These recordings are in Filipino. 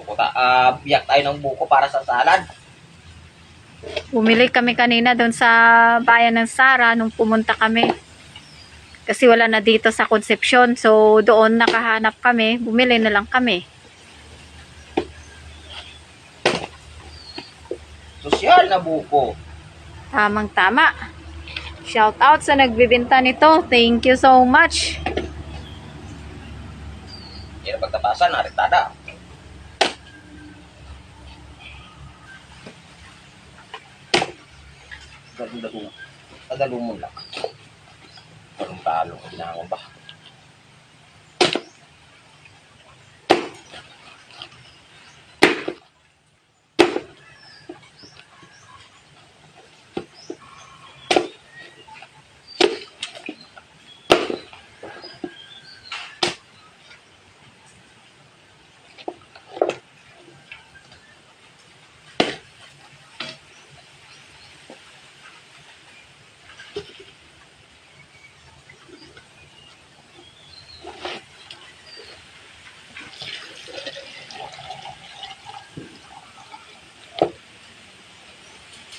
buko. Biyak tayo ng buko para sa salad. Bumili kami kanina doon sa bayan ng Sara nung pumunta kami. Kasi wala na dito sa Concepcion. So, doon nakahanap kami. Bumili na lang kami. Sosyal na buko. Tamang-tama. Shout out sa nagbibenta nito. Thank you so much. Hindi na pagtapasan, naritada. Dadalo mo lang. Parang talong, ginangon ba?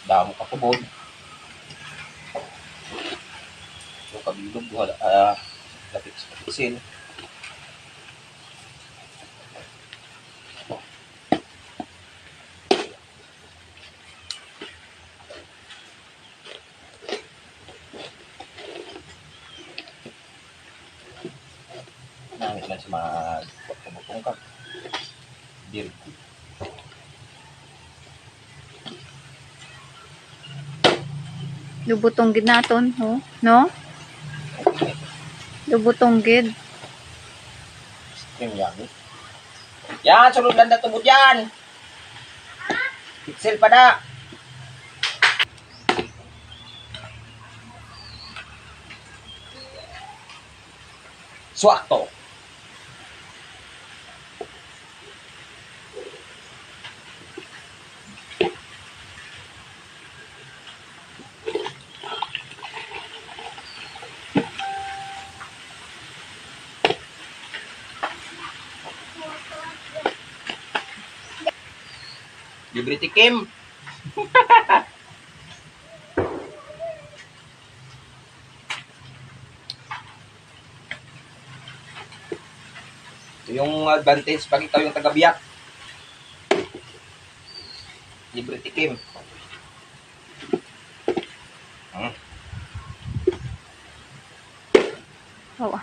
Damo ka kubod. So, kabilog, lapit sa pisil. Nangit lang sa mga pagkabutong ka. Diri. Lubutong gid naton, oh. No? Lubutong gid. Yung yan. Yan, sunod lang na tubod yan. Pixel pa na. Swakto. Libre tikim. Ito yung advantage pag ikaw yung taga-biyak. Libre tikim. Oh.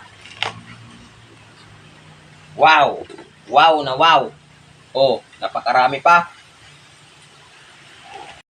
Wow! Wow na wow! Oh, napakarami pa.